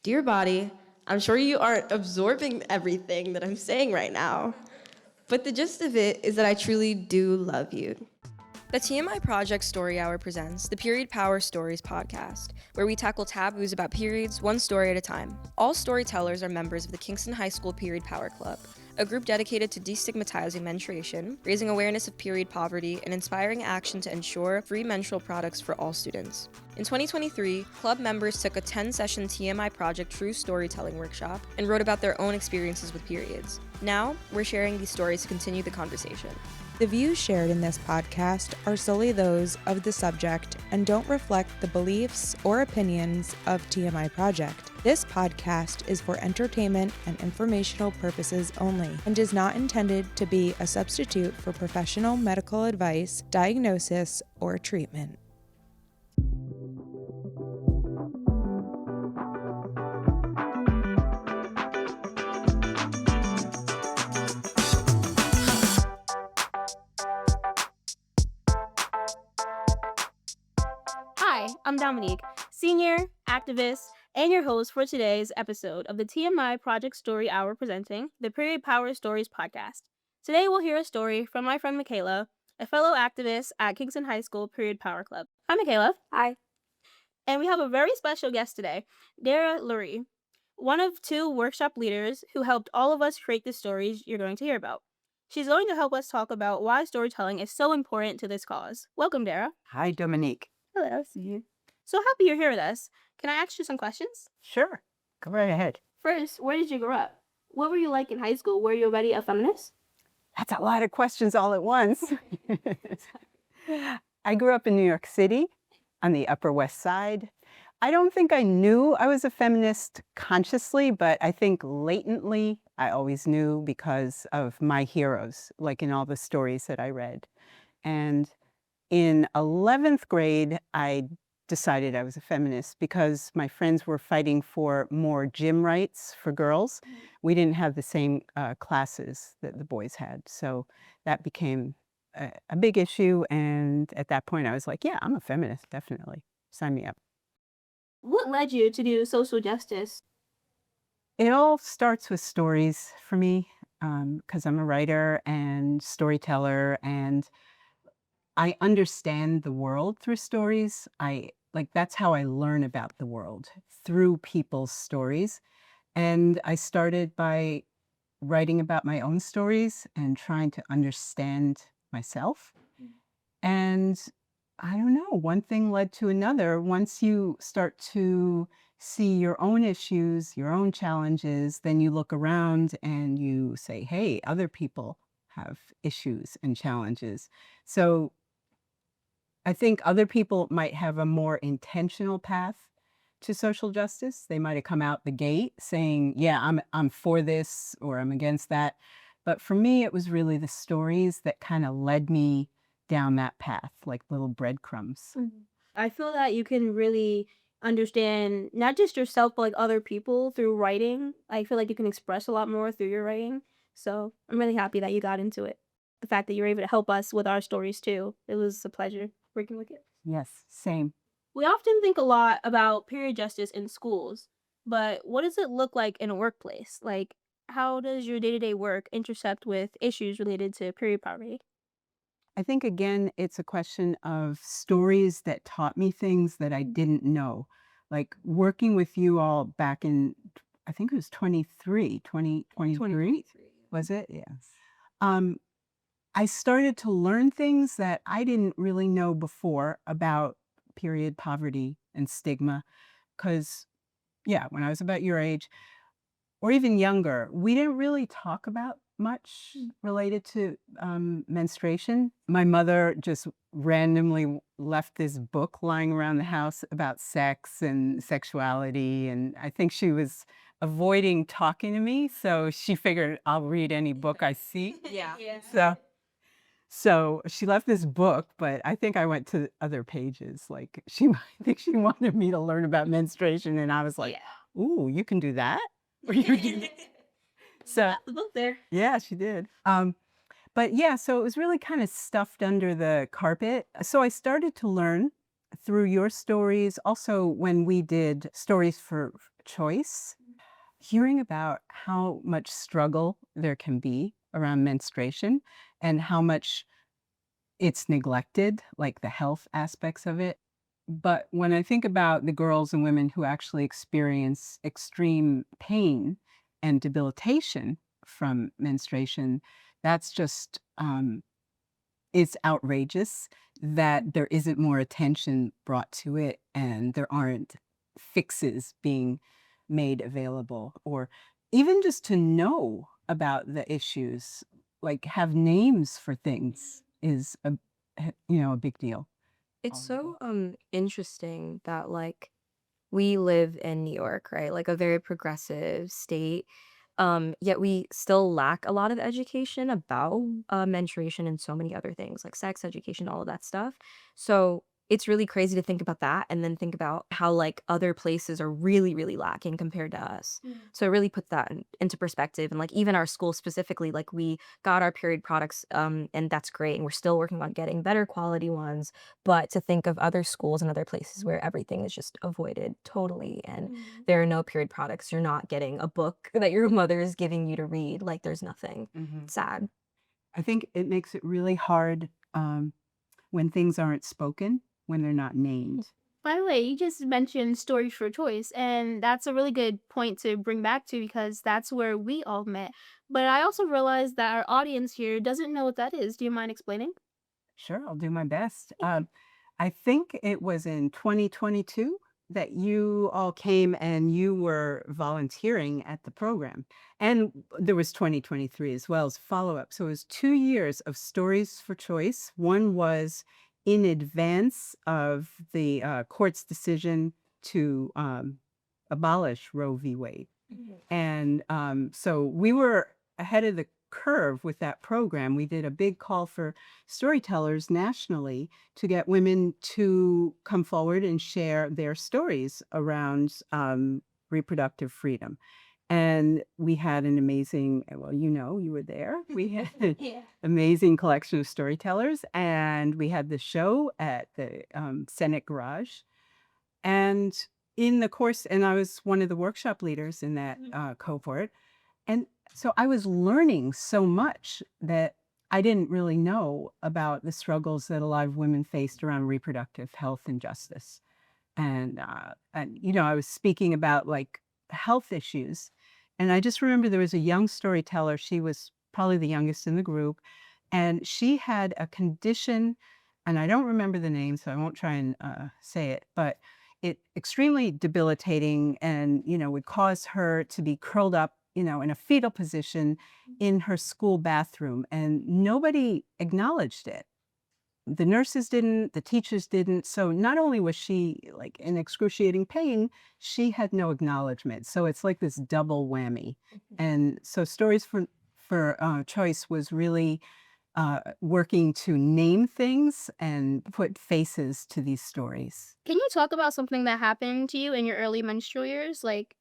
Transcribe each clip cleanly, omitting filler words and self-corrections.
Dear body, I'm sure you aren't absorbing everything that I'm saying right now, but the gist of it is that I truly do love you. The TMI Project Story Hour presents the Period Power Stories podcast, where we tackle taboos about periods one story at a time. All storytellers are members of the Kingston High School Period Power Club, a group dedicated to destigmatizing menstruation, raising awareness of period poverty, and inspiring action to ensure free menstrual products for all students. In 2023, club members took a 10-session TMI Project True Storytelling workshop and wrote about their own experiences with periods. Now, we're sharing these stories to continue the conversation. The views shared in this podcast are solely those of the subject and don't reflect the beliefs or opinions of TMI Project. This podcast is for entertainment and informational purposes only and is not intended to be a substitute for professional medical advice, diagnosis, or treatment. Hi, I'm Dominique, senior, activist, and your host for today's episode of the TMI Project Story Hour presenting the Period Power Stories podcast. Today we'll hear a story from my friend Makayla, a fellow activist at Kingston High School Period Power Club. Hi, Makayla. Hi. And we have a very special guest today, Dara Lurie, one of two workshop leaders who helped all of us create the stories you're going to hear about. She's going to help us talk about why storytelling is so important to this cause. Welcome, Dara. Hi, Dominique. Hello. So happy you're here with us. Can I ask you some questions? Sure. Go right ahead. First, where did you grow up? What were you like in high school? Were you already a feminist? That's a lot of questions all at once. I grew up in New York City on the Upper West Side. I don't think I knew I was a feminist consciously, but I think latently I always knew because of my heroes, like in all the stories that I read. And in 11th grade, I decided I was a feminist because my friends were fighting for more gym rights for girls. We didn't have the same classes that the boys had. So that became a big issue. And at that point, I was like, yeah, I'm a feminist, definitely. Sign me up. What led you to do social justice? It all starts with stories for me because I'm a writer and storyteller, and I understand the world through stories. That's how I learn about the world, through people's stories. And I started by writing about my own stories and trying to understand myself. And I don't know, one thing led to another. Once you start to see your own issues, your own challenges, then you look around and you say, hey, other people have issues and challenges. So I think other people might have a more intentional path to social justice. They might have come out the gate saying, yeah, I'm for this or I'm against that. But for me, it was really the stories that kind of led me down that path, like little breadcrumbs. I feel that you can really understand not just yourself, but like other people through writing. I feel like you can express a lot more through your writing. So I'm really happy that you got into it. The fact that you were able to help us with our stories too. It was a pleasure working with you. Yes, same. We often think a lot about period justice in schools, but what does it look like in a workplace? Like, how does your day-to-day work intersect with issues related to period poverty? I think, again, it's a question of stories that taught me things that I didn't know. Like working with you all back in, I think it was 2023, was it? Yeah. I started to learn things that I didn't really know before about period poverty and stigma. Because, yeah, when I was about your age, or even younger, we didn't really talk about much related to menstruation. My mother just randomly left this book lying around the house about sex and sexuality, and I think she was avoiding talking to me, so she figured I'll read any book I see. Yeah. So she left this book, but I think I went to other pages. Like I think she wanted me to learn about menstruation, and I was like, "Ooh, you can do that." Or you can So The book there. yeah, she did. But yeah, so it was really kind of stuffed under the carpet. So I started to learn through your stories. Also, when we did stories for choice, hearing about how much struggle there can be around menstruation and how much it's neglected, like the health aspects of it. But when I think about the girls and women who actually experience extreme pain and debilitation from menstruation, that's just, it's outrageous that there isn't more attention brought to it and there aren't fixes being made available, or even just to know about the issues, like have names for things is a big deal. It's so interesting that like we live in New York, right? Like a very progressive state. Yet we still lack a lot of education about menstruation and so many other things like sex education, all of that stuff. So it's really crazy to think about that and then think about how like other places are really, really lacking compared to us. So it really puts that into perspective. And like even our school specifically, like we got our period products, and that's great. And we're still working on getting better quality ones. But to think of other schools and other places where everything is just avoided totally and there are no period products, you're not getting a book that your mother is giving you to read, like there's nothing. Mhm. Sad. I think it makes it really hard when things aren't spoken, when they're not named. By the way, you just mentioned Stories for Choice, and that's a really good point to bring back to because that's where we all met. But I also realized that our audience here doesn't know what that is. Do you mind explaining? Sure, I'll do my best. I think it was in 2022 that you all came and you were volunteering at the program. And there was 2023 as well as follow-up. So it was 2 years of Stories for Choice. One was in advance of the court's decision to abolish Roe v. Wade. And so we were ahead of the curve with that program. We did a big call for storytellers nationally to get women to come forward and share their stories around reproductive freedom. And we had an amazing, well, you were there. We had an amazing collection of storytellers. And we had the show at the Senate Garage. And in the course, and I was one of the workshop leaders in that cohort. And so I was learning so much that I didn't really know about the struggles that a lot of women faced around reproductive health and justice. And I was speaking about like health issues. And I just remember there was a young storyteller. She was probably the youngest in the group. And she had a condition, and I don't remember the name, so I won't try and say it, but it extremely debilitating and, would cause her to be curled up, in a fetal position in her school bathroom. And nobody acknowledged it. The nurses didn't, the teachers didn't. So not only was she like in excruciating pain, she had no acknowledgement. So it's like this double whammy. And so Stories for Choice was really working to name things and put faces to these stories. Can you talk about something that happened to you in your early menstrual years? Like,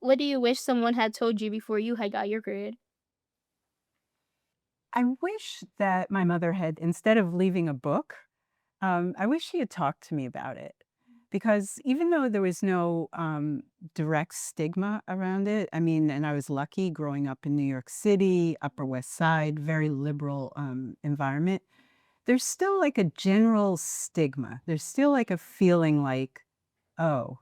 what do you wish someone had told you before you had got your period? I wish that my mother had, instead of leaving a book, I wish she had talked to me about it. Because even though there was no direct stigma around it, I mean, and I was lucky growing up in New York City, Upper West Side, very liberal environment, there's still like a general stigma. There's still like a feeling like, oh,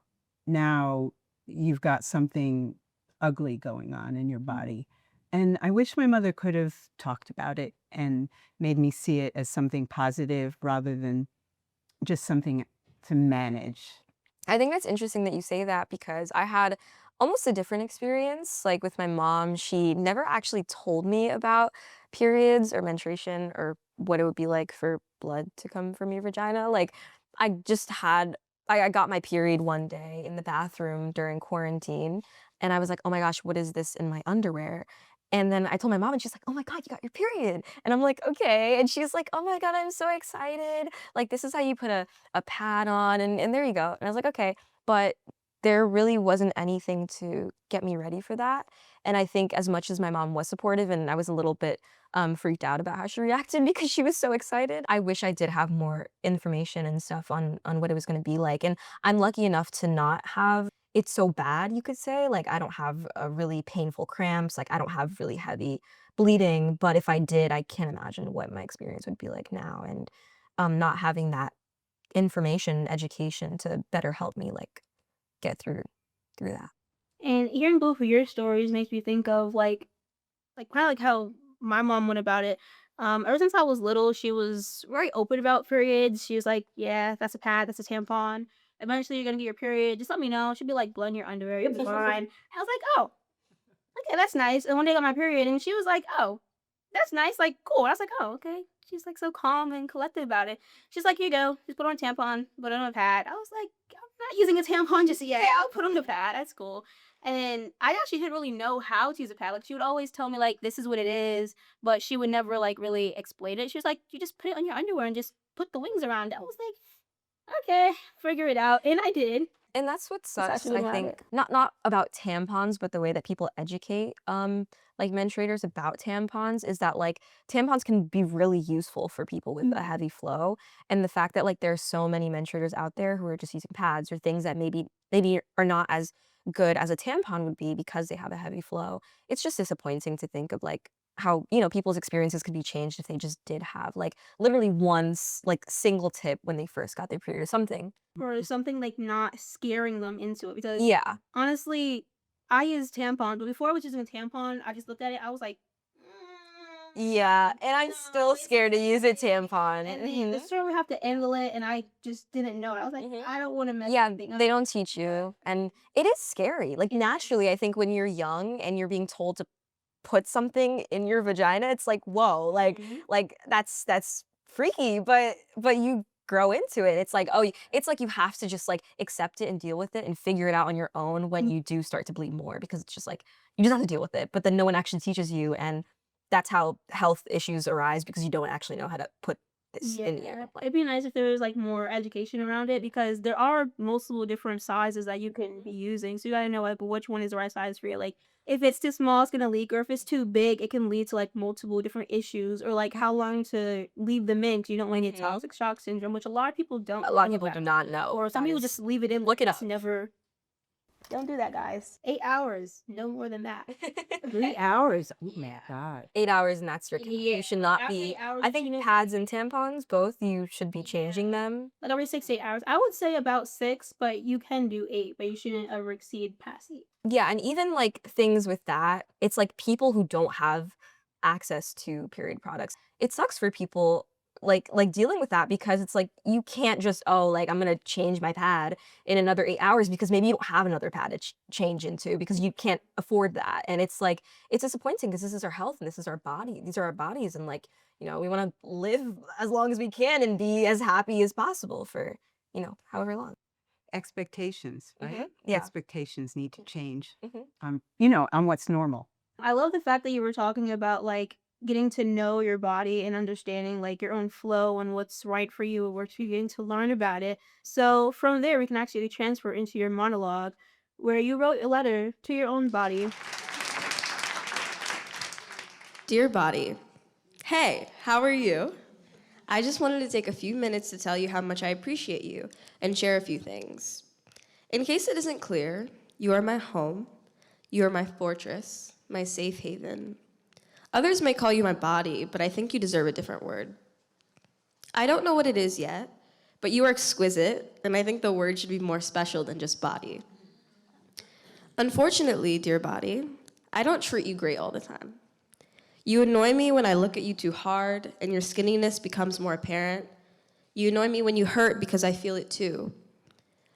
now you've got something ugly going on in your body. And I wish my mother could have talked about it and made me see it as something positive rather than just something to manage. I think that's interesting that you say that because I had almost a different experience. Like with my mom, she never actually told me about periods or menstruation or what it would be like for blood to come from your vagina. Like I just had, I got my period one day in the bathroom during quarantine and I was like, oh my gosh, what is this in my underwear? And then I told my mom and she's like, oh my God, you got your period. And I'm like, okay. And she's like, oh my God, I'm so excited. Like, this is how you put a pad on and there you go. And I was like, okay. But there really wasn't anything to get me ready for that. And I think as much as my mom was supportive and I was a little bit freaked out about how she reacted because she was so excited, I wish I did have more information and stuff on what it was going to be like. And I'm lucky enough to not have it's so bad, you could say. Like, I don't have really painful cramps. Like, I don't have really heavy bleeding. But if I did, I can't imagine what my experience would be like now. And not having that information, education to better help me like get through that. And hearing both of your stories makes me think of kind of like how my mom went about it. Ever since I was little, she was very open about periods. She was like, "Yeah, that's a pad, that's a tampon. Eventually, you're gonna get your period. Just let me know." She'd be like, "Blood in your underwear, you'll be fine." I was like, "Oh, okay, that's nice." And one day I got my period, and she was like, "Oh, that's nice, like cool." I was like, "Oh, okay." She's like so calm and collected about it. She's like, "Here you go. Just put on a tampon, put on a pad." I was like, "I'm not using a tampon just yet. I'll put on the pad. That's cool." And I actually didn't really know how to use a pad. Like she would always tell me like this is what it is, but she would never like really explain it. She was like, "You just put it on your underwear and just put the wings around." I was like, "Okay, figure it out," and I did. And that's what That's sucks, actually I what I did. think, not about tampons, but the way that people educate like menstruators about tampons is that like tampons can be really useful for people with a heavy flow. And the fact that like there's so many menstruators out there who are just using pads or things that maybe are not as good as a tampon would be because they have a heavy flow. It's just disappointing to think of like how, people's experiences could be changed if they just did have like literally once like single tip when they first got their period or something. Or something like not scaring them into it because Yeah. honestly, I use tampons, but before I was using a tampon, I just looked at it, I was like, Yeah, and I'm no, still it's scared to use a okay." tampon. And then the store would have to angle it, and I just didn't know it. I was like, Mhm. I don't want to mess Yeah, anything up. they don't teach you, and it is scary. Like, naturally, I think when you're young and you're being told to put something in your vagina, it's like, "Whoa," Mhm. like, that's freaky, but you grow into it. It's like, oh, it's like you have to just, like, accept it and deal with it and figure it out on your own when you do start to bleed more because it's just like, you just have to deal with it, but then no one actually teaches you, and that's how health issues arise because you don't actually know how to put this in Yeah, you. Like, it'd be nice if there was like more education around it because there are multiple different sizes that you can be using. So you gotta know like which one is the right size for you. Like if it's too small, it's gonna leak, or if it's too big, it can lead to like multiple different issues, or like how long to leave them in 'cause you don't want to get mhm. toxic shock syndrome, which a lot of people don't A lot of know people about. do not know. Or some That people is just leave it in look like it it's up. never. Don't do that, guys. 8 hours, no more than that. 3 hours. Oh my God. 8 hours and that's your cap. Yeah, You should not after be 8 hours, I you think shouldn't. pads and tampons, both, you should be changing them. Like every 6 to 8 hours. I would say about 6, but you can do 8, but you shouldn't ever exceed past 8. Yeah, and even, like, things with that, it's like people who don't have access to period products. It sucks for people, like, dealing with that because it's like, you can't just, "Oh, like, I'm gonna change my pad in another 8 hours," because maybe you don't have another pad to change into because you can't afford that, and it's like, it's disappointing because this is our health and this is our body. These are our bodies, and, like, we wanna live as long as we can and be as happy as possible for, however long. Expectations, right? Yeah. Expectations need to change Mhm. on what's normal. I love the fact that you were talking about like getting to know your body and understanding like your own flow and what's right for you, what you're getting to learn about it. So from there, we can actually transfer into your monologue where you wrote a letter to your own body. Dear body, hey, how are you? I just wanted to take a few minutes to tell you how much I appreciate you and share a few things. In case it isn't clear, you are my home, you are my fortress, my safe haven. Others may call you my body, but I think you deserve a different word. I don't know what it is yet, but you are exquisite, and I think the word should be more special than just body. Unfortunately, dear body, I don't treat you great all the time. You annoy me when I look at you too hard and your skinniness becomes more apparent. You annoy me when you hurt because I feel it too.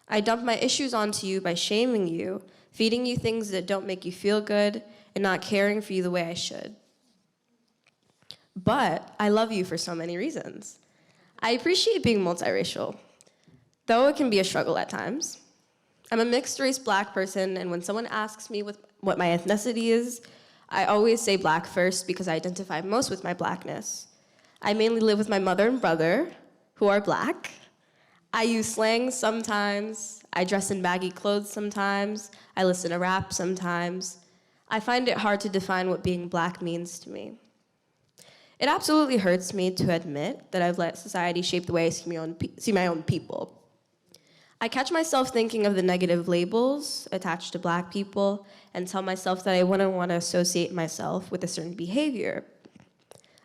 I dump my issues onto you by shaming you, feeding you things that don't make you feel good, and not caring for you the way I should. But I love you for so many reasons. I appreciate being multiracial, though it can be a struggle at times. I'm a mixed-race Black person, and when someone asks me what my ethnicity is, I always say Black first because I identify most with my Blackness. I mainly live with my mother and brother, who are Black. I use slang sometimes. I dress in baggy clothes sometimes. I listen to rap sometimes. I find it hard to define what being Black means to me. It absolutely hurts me to admit that I've let society shape the way I see my own people. I catch myself thinking of the negative labels attached to Black people and tell myself that I wouldn't want to associate myself with a certain behavior.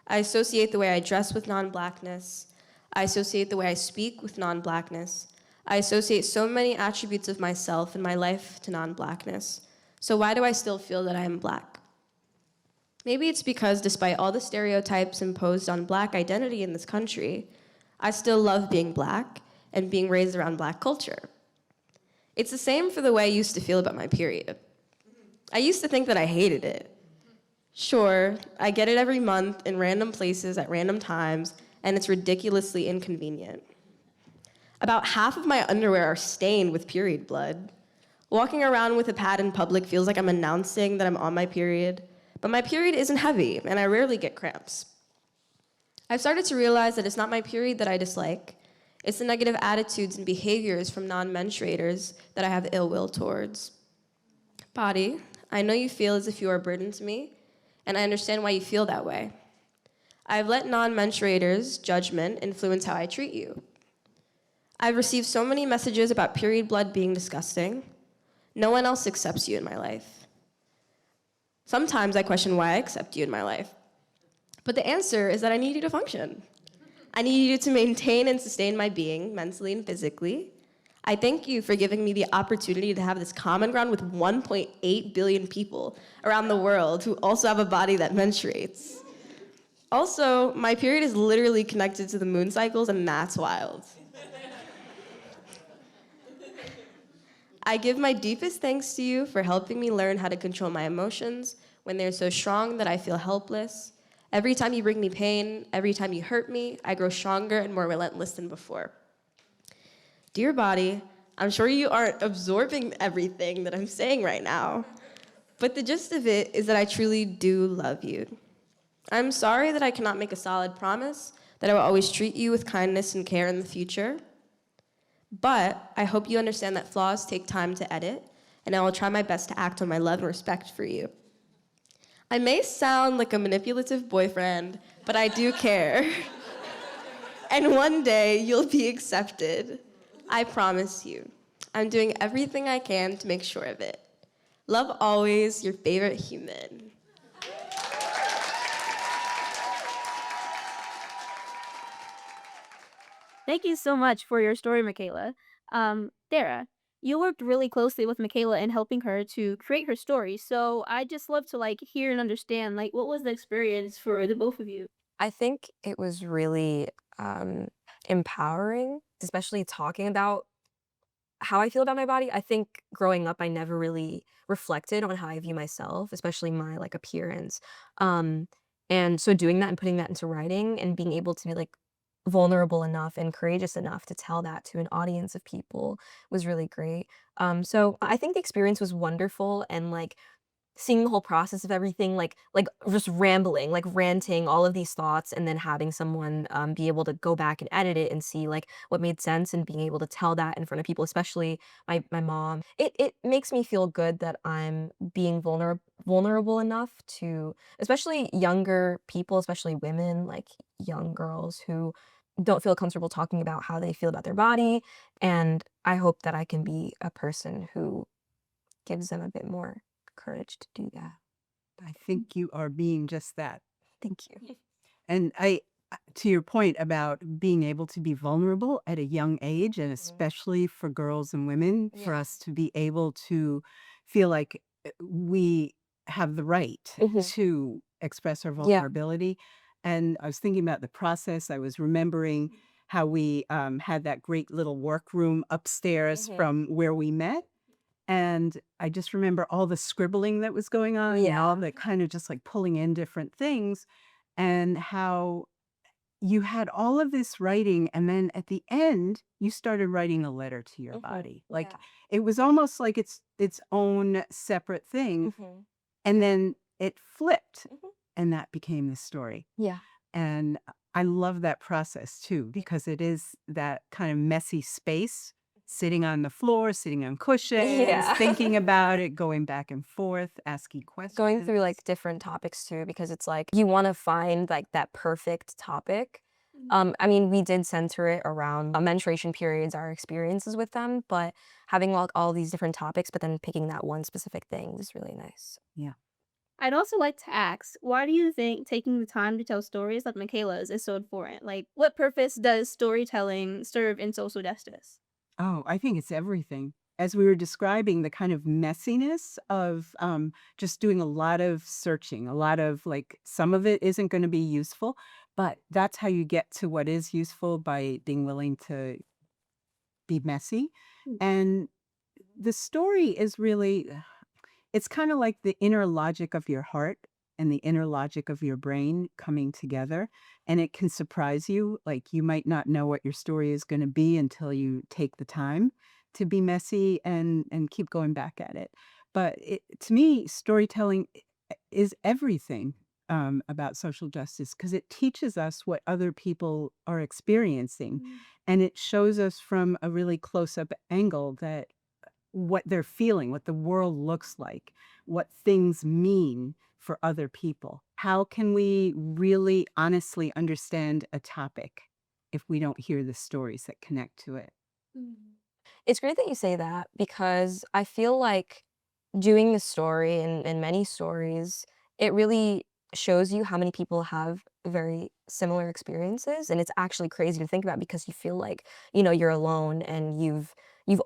I associate the way I dress with non-Blackness. I associate the way I speak with non-Blackness. I associate so many attributes of myself and my life to non-Blackness. So why do I still feel that I am Black? Maybe it's because despite all the stereotypes imposed on Black identity in this country, I still love being Black and being raised around Black culture. It's the same for the way I used to feel about my period. I used to think that I hated it. Sure, I get it every month in random places at random times, and it's ridiculously inconvenient. About half of my underwear are stained with period blood. Walking around with a pad in public feels like I'm announcing that I'm on my period, but my period isn't heavy, and I rarely get cramps. I've started to realize that it's not my period that I dislike. It's the negative attitudes and behaviors from non-menstruators that I have ill will towards. Body, I know you feel as if you are a burden to me, and I understand why you feel that way. I've let non-menstruators' judgment influence how I treat you. I've received so many messages about period blood being disgusting. No one else accepts you in my life. Sometimes I question why I accept you in my life. But the answer is that I need you to function. I need you to maintain and sustain my being, mentally and physically. I thank you for giving me the opportunity to have this common ground with 1.8 billion people around the world who also have a body that menstruates. Also, my period is literally connected to the moon cycles, and that's wild. I give my deepest thanks to you for helping me learn how to control my emotions when they're so strong that I feel helpless. Every time you bring me pain, every time you hurt me, I grow stronger and more relentless than before. Dear body, I'm sure you aren't absorbing everything that I'm saying right now, but the gist of it is that I truly do love you. I'm sorry that I cannot make a solid promise that I will always treat you with kindness and care in the future, but I hope you understand that flaws take time to edit, and I will try my best to act on my love and respect for you. I may sound like a manipulative boyfriend, but I do care. And one day, you'll be accepted. I promise you. I'm doing everything I can to make sure of it. Love always, your favorite human. Thank you so much for your story, Makayla. Dara, you worked really closely with Makayla in helping her to create her story. So I just love to hear and understand what was the experience for the both of you? I think it was really empowering, especially talking about how I feel about my body. I think growing up, I never really reflected on how I view myself, especially my appearance. Um, and so doing that and putting that into writing and being able to be vulnerable enough and courageous enough to tell that to an audience of people was really great. So I think the experience was wonderful, and seeing the whole process of everything, just rambling, ranting all of these thoughts, and then having someone be able to go back and edit it and see what made sense, and being able to tell that in front of people, especially my mom. It makes me feel good that I'm being vulnerable enough to, especially younger people, especially women, young girls who don't feel comfortable talking about how they feel about their body. And I hope that I can be a person who gives them a bit more courage to do that. I think you are being just that. Thank you. And to your point about being able to be vulnerable at a young age, and especially for girls and women, for Yeah. us to be able to feel like we have the right to express our Yeah. vulnerability. And I was thinking about the process. I was remembering how we had that great little workroom upstairs from where we met. And I just remember all the scribbling that was going on, and all Yeah. that kind of just pulling in different things, and how you had all of this writing, and then at the end, you started writing a letter to your body. Yeah. It was almost like its own separate thing, and then it flipped, and that became the story. Yeah. And I love that process too, because it is that kind of messy space, sitting on the floor, sitting on cushions, Yeah. thinking about it, going back and forth, asking questions. Going through different topics too, because it's you want to find that perfect topic I mean, we did center it around menstruation periods, our experiences with them, but having all these different topics, but then picking that one specific thing was really nice. Yeah. I'd also like to ask, why do you think taking the time to tell stories like Makayla's is so important? Like, what purpose does storytelling serve in social justice? Oh, I think it's everything. As we were describing the kind of messiness of just doing a lot of searching, a lot of like, some of it isn't going to be useful, but that's how you get to what is useful by being willing to be messy. Mm. And the story is really, it's kind of like the inner logic of your heart and the inner logic of your brain coming together. And it can surprise you. Like you might not know what your story is going to be until you take the time to be messy and keep going back at it. But to me, storytelling is everything about social justice because it teaches us what other people are experiencing. And it shows us from a really close up angle that what they're feeling, what the world looks like, what things mean for other people. How can we really honestly understand a topic if we don't hear the stories that connect to it? It's great that you say that because I feel like doing the story and many stories, it really shows you how many people have very similar experiences. And it's actually crazy to think about because you feel like, you're alone and you've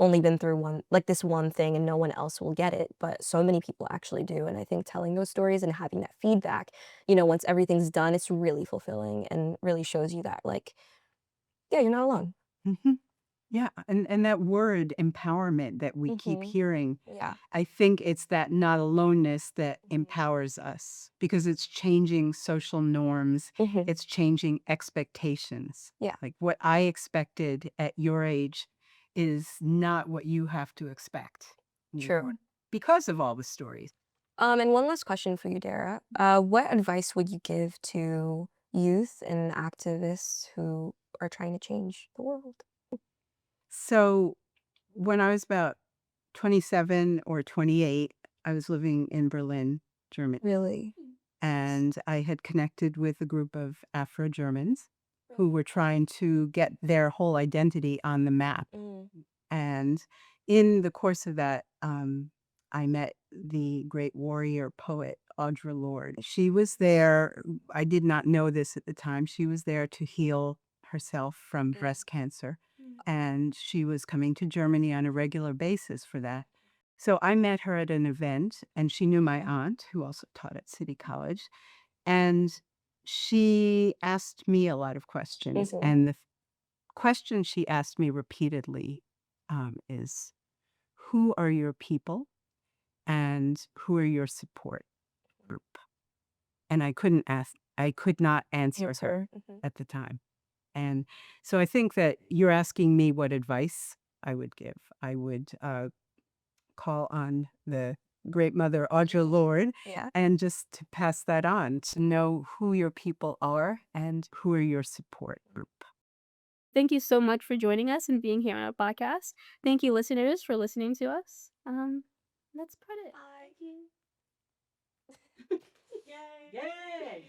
only been through this one thing and no one else will get it. But so many people actually do. And I think telling those stories and having that feedback, once everything's done, it's really fulfilling and really shows you that like, yeah, you're not alone. Mhm. Yeah, and that word empowerment that we keep Mhm. hearing, Yeah. I think it's that not aloneness that empowers us because it's changing social norms, Mhm. it's changing expectations. Yeah. Like what I expected at your age is not what you have to expect True. anymore because of all the stories. And one last question for you, Dara. What advice would you give to youth and activists who are trying to change the world? So when I was about 27 or 28, I was living in Berlin, Germany. Really? And I had connected with a group of Afro Germans who were trying to get their whole identity on the map. Mm. And in the course of that, I met the great warrior poet Audre Lorde. She was there. I did not know this at the time. She was there to heal herself from breast cancer. And she was coming to Germany on a regular basis for that. So I met her at an event, and she knew my aunt, who also taught at City College. And she asked me a lot of questions. Mhm. And the question she asked me repeatedly is, who are your people and who are your support group? And I could not answer her Mhm. at the time. And so I think that you're asking me what advice I would give. I would call on the great mother Audre Lorde Yeah. and just to pass that on, to know who your people are and who are your support group. Thank you so much for joining us and being here on our podcast. Thank you, listeners, for listening to us. That's part it. Yay!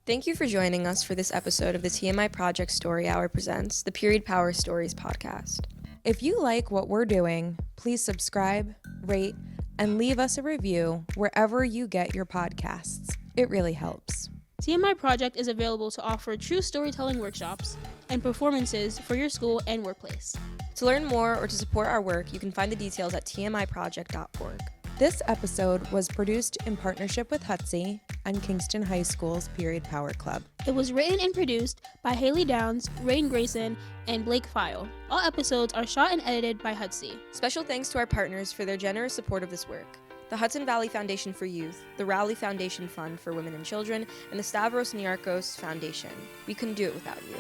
Thank you for joining us for this episode of the TMI Project Story Hour Presents, the Period Power Stories podcast. If you like what we're doing, please subscribe, rate, and leave us a review wherever you get your podcasts. It really helps. TMI Project is available to offer true storytelling workshops and performances for your school and workplace. To learn more or to support our work, you can find the details at tmiproject.org. This episode was produced in partnership with HUDSY and Kingston High School's Period Power Club. It was written and produced by Hayley Downs, Raine Grayson, and Blake Pfeil. All episodes are shot and edited by HUDSY. Special thanks to our partners for their generous support of this work. The Hudson Valley Foundation for Youth, the Rowley Foundation Fund for Women and Children, and the Stavros Niarchos Foundation. We couldn't do it without you.